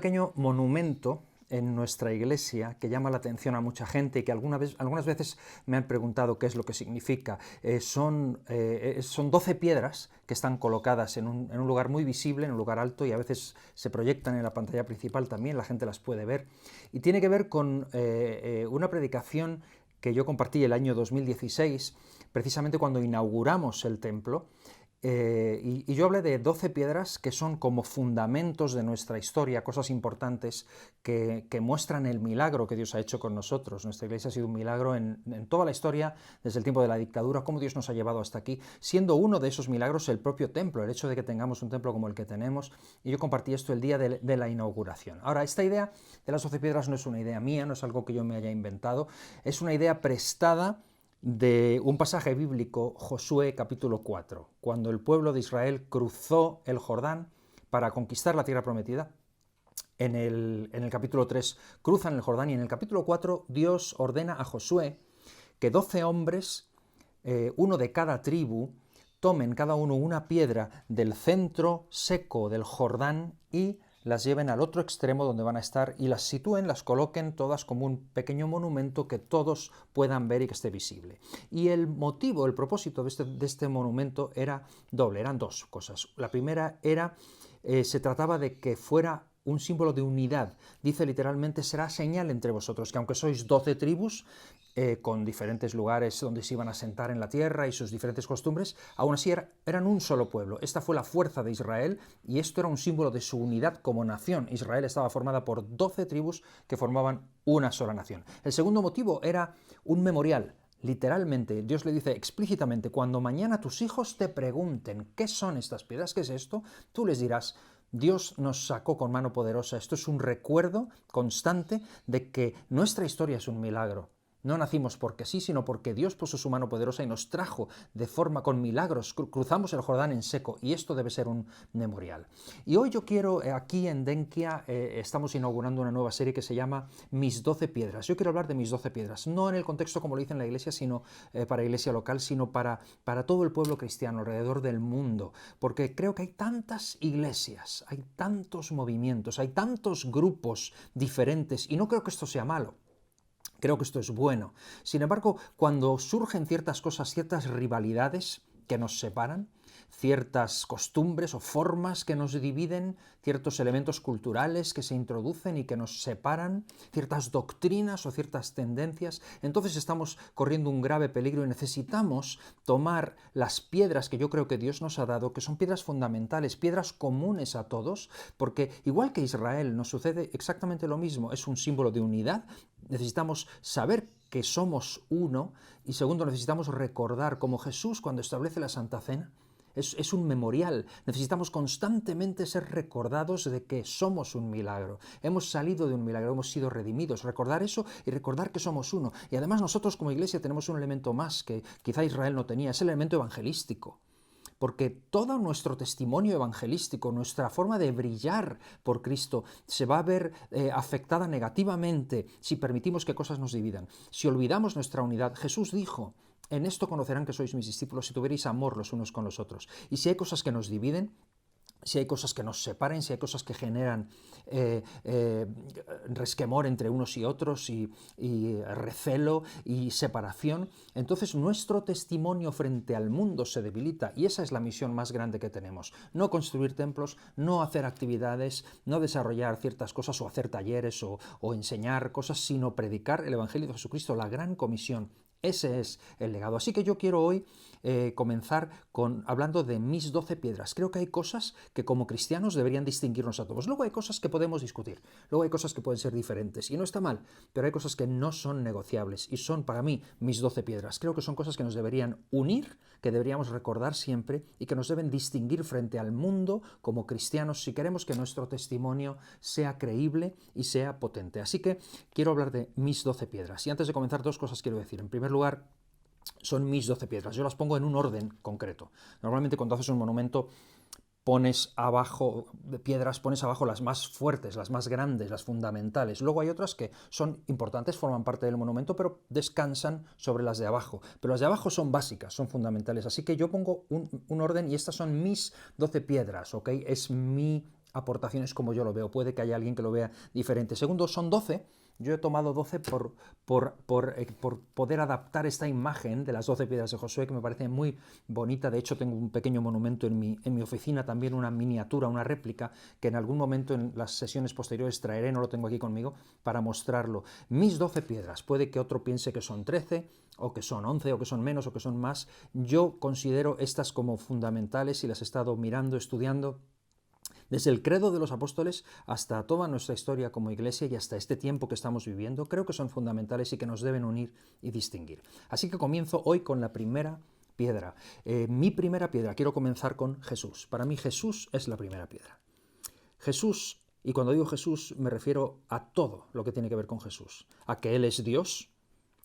pequeño monumento en nuestra iglesia que llama la atención a mucha gente y que algunas veces me han preguntado qué es lo que significa. Son 12 piedras que están colocadas en un lugar muy visible, en un lugar alto, y a veces se proyectan en la pantalla principal también, la gente las puede ver. Y tiene que ver con una predicación que yo compartí el año 2016, precisamente cuando inauguramos el templo. Y yo hablé de 12 piedras que son como fundamentos de nuestra historia, cosas importantes que muestran el milagro que Dios ha hecho con nosotros. Nuestra iglesia ha sido un milagro en toda la historia, desde el tiempo de la dictadura, cómo Dios nos ha llevado hasta aquí, siendo uno de esos milagros el propio templo, el hecho de que tengamos un templo como el que tenemos, y yo compartí esto el día de la inauguración. Ahora, esta idea de las 12 piedras no es una idea mía, no es algo que yo me haya inventado, es una idea prestada de un pasaje bíblico, Josué capítulo 4, cuando el pueblo de Israel cruzó el Jordán para conquistar la tierra prometida. En el capítulo 3 cruzan el Jordán y en el capítulo 4 Dios ordena a Josué que 12 hombres, uno de cada tribu, tomen cada uno una piedra del centro seco del Jordán y las lleven al otro extremo donde van a estar y las sitúen, las coloquen todas como un pequeño monumento que todos puedan ver y que esté visible. Y el motivo, el propósito de este monumento era doble, eran dos cosas. La primera era, se trataba de que fuera un símbolo de unidad. Dice literalmente, será señal entre vosotros, que aunque sois 12 tribus, con diferentes lugares donde se iban a sentar en la tierra y sus diferentes costumbres, aún así eran un solo pueblo. Esta fue la fuerza de Israel y esto era un símbolo de su unidad como nación. Israel estaba formada por 12 tribus que formaban una sola nación. El segundo motivo era un memorial. Literalmente, Dios le dice explícitamente, cuando mañana tus hijos te pregunten qué son estas piedras, qué es esto, tú les dirás, Dios nos sacó con mano poderosa. Esto es un recuerdo constante de que nuestra historia es un milagro. No nacimos porque sí, sino porque Dios puso su mano poderosa y nos trajo de forma con milagros. Cruzamos el Jordán en seco y esto debe ser un memorial. Y hoy yo quiero, aquí en Denkia, estamos inaugurando una nueva serie que se llama Mis 12 piedras. Yo quiero hablar de mis 12 piedras, no en el contexto como lo dice en la iglesia, sino para iglesia local, sino para todo el pueblo cristiano alrededor del mundo. Porque creo que hay tantas iglesias, hay tantos movimientos, hay tantos grupos diferentes y no creo que esto sea malo. Creo que esto es bueno. Sin embargo, cuando surgen ciertas cosas, ciertas rivalidades que nos separan, ciertas costumbres o formas que nos dividen, ciertos elementos culturales que se introducen y que nos separan, ciertas doctrinas o ciertas tendencias, entonces estamos corriendo un grave peligro y necesitamos tomar las piedras que yo creo que Dios nos ha dado, que son piedras fundamentales, piedras comunes a todos, porque igual que Israel nos sucede exactamente lo mismo, es un símbolo de unidad, necesitamos saber que somos uno y segundo, necesitamos recordar como Jesús cuando establece la Santa Cena, es un memorial. Necesitamos constantemente ser recordados de que somos un milagro. Hemos salido de un milagro, hemos sido redimidos. Recordar eso y recordar que somos uno. Y además nosotros como iglesia tenemos un elemento más que quizá Israel no tenía, es el elemento evangelístico. Porque todo nuestro testimonio evangelístico, nuestra forma de brillar por Cristo, se va a ver afectada negativamente si permitimos que cosas nos dividan. Si olvidamos nuestra unidad, Jesús dijo, en esto conocerán que sois mis discípulos si tuvierais amor los unos con los otros. Y si hay cosas que nos dividen, si hay cosas que nos separen, si hay cosas que generan resquemor entre unos y otros y recelo y separación, entonces nuestro testimonio frente al mundo se debilita y esa es la misión más grande que tenemos. No construir templos, no hacer actividades, no desarrollar ciertas cosas o hacer talleres o enseñar cosas, sino predicar el Evangelio de Jesucristo, la gran comisión. Ese es el legado. Así que yo quiero hoy comenzar hablando de mis 12 piedras. Creo que hay cosas que como cristianos deberían distinguirnos a todos. Luego hay cosas que podemos discutir, luego hay cosas que pueden ser diferentes y no está mal, pero hay cosas que no son negociables y son para mí mis 12 piedras. Creo que son cosas que nos deberían unir, que deberíamos recordar siempre y que nos deben distinguir frente al mundo como cristianos si queremos que nuestro testimonio sea creíble y sea potente. Así que quiero hablar de mis 12 piedras. Y antes de comenzar, dos cosas quiero decir. En primer lugar, son mis 12 piedras. Yo las pongo en un orden concreto. Normalmente cuando haces un monumento pones abajo piedras, pones abajo las más fuertes, las más grandes, las fundamentales. Luego hay otras que son importantes, forman parte del monumento, pero descansan sobre las de abajo. Pero las de abajo son básicas, son fundamentales. Así que yo pongo un orden y estas son mis 12 piedras, ¿ok? Es mi aportaciones como yo lo veo. Puede que haya alguien que lo vea diferente. Segundo, son 12. Yo he tomado 12 por poder adaptar esta imagen de las 12 piedras de Josué, que me parece muy bonita. De hecho, tengo un pequeño monumento en mi oficina, también una miniatura, una réplica, que en algún momento en las sesiones posteriores traeré, no lo tengo aquí conmigo, para mostrarlo. Mis 12 piedras. Puede que otro piense que son 13, o que son 11, o que son menos, o que son más. Yo considero estas como fundamentales y las he estado mirando, estudiando, desde el credo de los apóstoles hasta toda nuestra historia como iglesia y hasta este tiempo que estamos viviendo. Creo que son fundamentales y que nos deben unir y distinguir. Así que comienzo hoy con la primera piedra. Mi primera piedra, quiero comenzar con Jesús. Para mí Jesús es la primera piedra. Jesús, y cuando digo Jesús me refiero a todo lo que tiene que ver con Jesús. A que Él es Dios.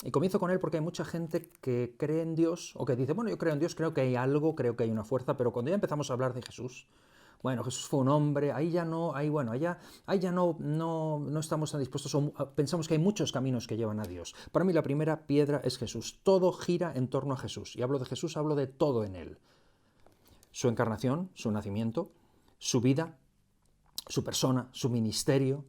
Y comienzo con él porque hay mucha gente que cree en Dios, o que dice, bueno, yo creo en Dios, creo que hay algo, creo que hay una fuerza, pero cuando ya empezamos a hablar de Jesús, bueno, Jesús fue un hombre, ahí ya no, no estamos tan dispuestos, pensamos que hay muchos caminos que llevan a Dios. Para mí la primera piedra es Jesús. Todo gira en torno a Jesús. Y hablo de Jesús, hablo de todo en él. Su encarnación, su nacimiento, su vida, su persona, su ministerio,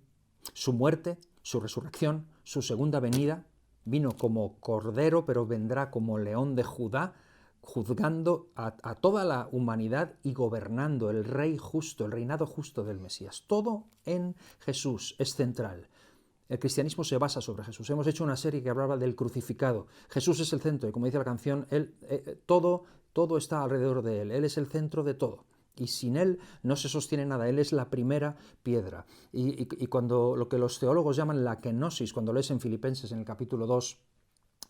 su muerte, su resurrección, su segunda venida. Vino como cordero, pero vendrá como león de Judá, juzgando a toda la humanidad y gobernando, el rey justo, el reinado justo del Mesías. Todo en Jesús es central. El cristianismo se basa sobre Jesús. Hemos hecho una serie que hablaba del crucificado. Jesús es el centro y como dice la canción, todo está alrededor de Él. Él es el centro de todo. Y sin Él no se sostiene nada. Él es la primera piedra. Y cuando lo que los teólogos llaman la kenosis, cuando lees en Filipenses en el capítulo 2,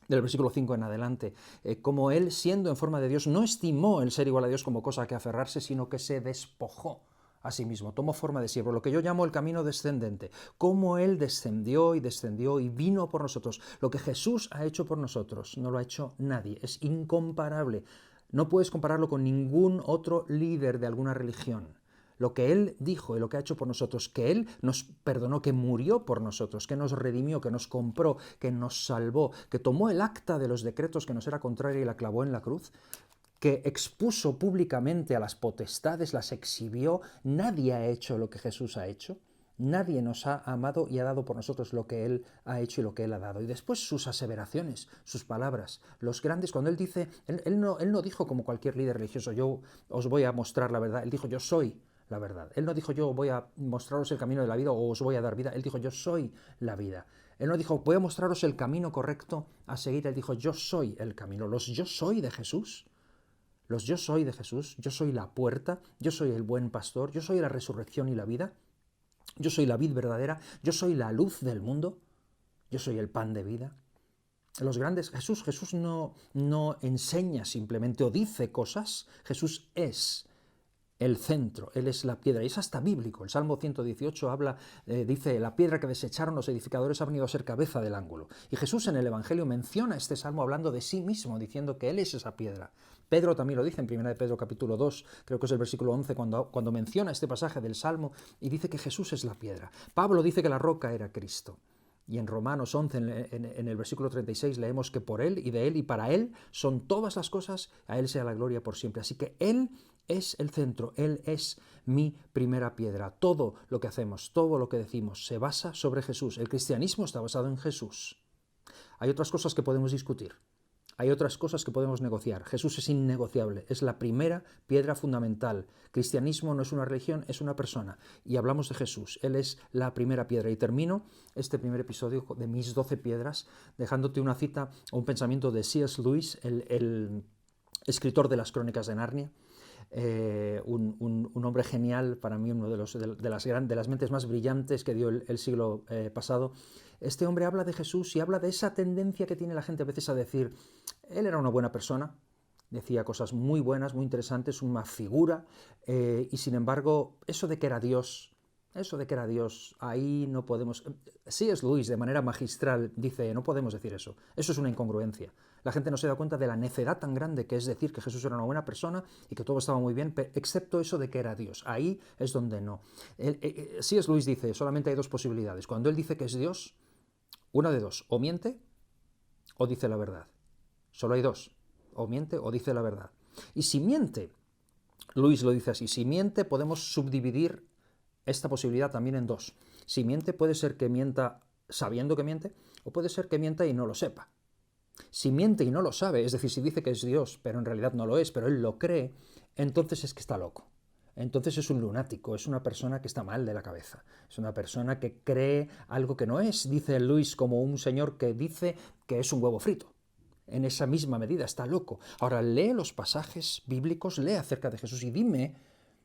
del versículo 5 en adelante, como Él, siendo en forma de Dios, no estimó el ser igual a Dios como cosa a que aferrarse, sino que se despojó a sí mismo, tomó forma de siervo, lo que yo llamo el camino descendente, cómo Él descendió y vino por nosotros. Lo que Jesús ha hecho por nosotros no lo ha hecho nadie, es incomparable. No puedes compararlo con ningún otro líder de alguna religión. Lo que Él dijo y lo que ha hecho por nosotros, que Él nos perdonó, que murió por nosotros, que nos redimió, que nos compró, que nos salvó, que tomó el acta de los decretos que nos era contraria y la clavó en la cruz, que expuso públicamente a las potestades, las exhibió. Nadie ha hecho lo que Jesús ha hecho. Nadie nos ha amado y ha dado por nosotros lo que Él ha hecho y lo que Él ha dado. Y después sus aseveraciones, sus palabras, los grandes, cuando Él dice, Él no dijo como cualquier líder religioso, yo os voy a mostrar la verdad. Él dijo, yo soy la verdad. Él no dijo, yo voy a mostraros el camino de la vida o os voy a dar vida. Él dijo, yo soy la vida. Él no dijo, voy a mostraros el camino correcto a seguir. Él dijo, yo soy el camino. Los yo soy de Jesús. Los yo soy de Jesús, yo soy la puerta, yo soy el buen pastor, yo soy la resurrección y la vida, yo soy la vid verdadera, yo soy la luz del mundo, yo soy el pan de vida. Los grandes, Jesús no enseña simplemente o dice cosas, Jesús es el centro, Él es la piedra, y es hasta bíblico. El Salmo 118 dice, la piedra que desecharon los edificadores ha venido a ser cabeza del ángulo. Y Jesús en el Evangelio menciona este Salmo hablando de sí mismo, diciendo que Él es esa piedra. Pedro también lo dice en 1 de Pedro capítulo 2, creo que es el versículo 11, cuando menciona este pasaje del Salmo y dice que Jesús es la piedra. Pablo dice que la roca era Cristo. Y en Romanos 11, en el versículo 36, leemos que por Él y de Él y para Él son todas las cosas, a Él sea la gloria por siempre. Así que Él es el centro, Él es mi primera piedra. Todo lo que hacemos, todo lo que decimos se basa sobre Jesús. El cristianismo está basado en Jesús. Hay otras cosas que podemos discutir. Hay otras cosas que podemos negociar. Jesús es innegociable, es la primera piedra fundamental. Cristianismo no es una religión, es una persona. Y hablamos de Jesús, Él es la primera piedra. Y termino este primer episodio de mis 12 piedras dejándote una cita o un pensamiento de C.S. Lewis, el escritor de las Crónicas de Narnia. Un hombre genial, para mí uno de las mentes más brillantes que dio el siglo pasado. Este hombre habla de Jesús y habla de esa tendencia que tiene la gente a veces a decir, él era una buena persona, decía cosas muy buenas, muy interesantes, una figura, y sin embargo, eso de que era Dios, ahí no podemos... C.S. Lewis, de manera magistral, dice, no podemos decir eso. Eso es una incongruencia. La gente no se da cuenta de la necedad tan grande que es decir que Jesús era una buena persona y que todo estaba muy bien, excepto eso de que era Dios. Ahí es donde no. C.S. Lewis dice, solamente hay dos posibilidades. Cuando él dice que es Dios, una de dos, o miente o dice la verdad. Solo hay dos, o miente o dice la verdad. Y si miente, Lewis lo dice así, si miente podemos subdividir esta posibilidad también en dos. Si miente, puede ser que mienta sabiendo que miente, o puede ser que mienta y no lo sepa. Si miente y no lo sabe, es decir, si dice que es Dios, pero en realidad no lo es, pero él lo cree, entonces es que está loco. Entonces es un lunático, es una persona que está mal de la cabeza, es una persona que cree algo que no es, dice Luis, como un señor que dice que es un huevo frito. En esa misma medida está loco. Ahora, lee los pasajes bíblicos, lee acerca de Jesús y dime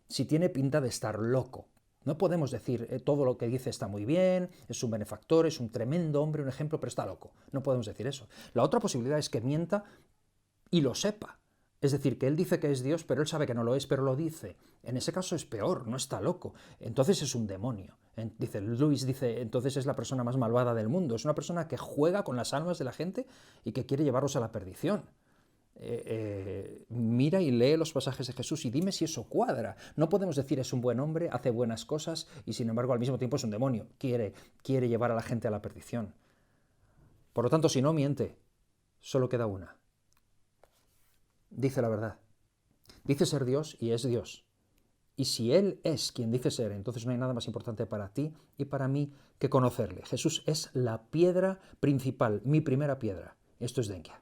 si tiene pinta de estar loco. No podemos decir todo lo que dice está muy bien, es un benefactor, es un tremendo hombre, un ejemplo, pero está loco. No podemos decir eso. La otra posibilidad es que mienta y lo sepa. Es decir, que él dice que es Dios, pero él sabe que no lo es, pero lo dice. En ese caso es peor, no está loco. Entonces es un demonio. Luis dice, entonces es la persona más malvada del mundo. Es una persona que juega con las almas de la gente y que quiere llevarlos a la perdición. Mira y lee los pasajes de Jesús y dime si eso cuadra. No podemos decir es un buen hombre, hace buenas cosas y sin embargo al mismo tiempo es un demonio. Quiere llevar a la gente a la perdición. Por lo tanto, si no miente, solo queda una. Dice la verdad. Dice ser Dios y es Dios. Y si Él es quien dice ser, entonces no hay nada más importante para ti y para mí que conocerle. Jesús es la piedra principal, mi primera piedra. Esto es Denkia.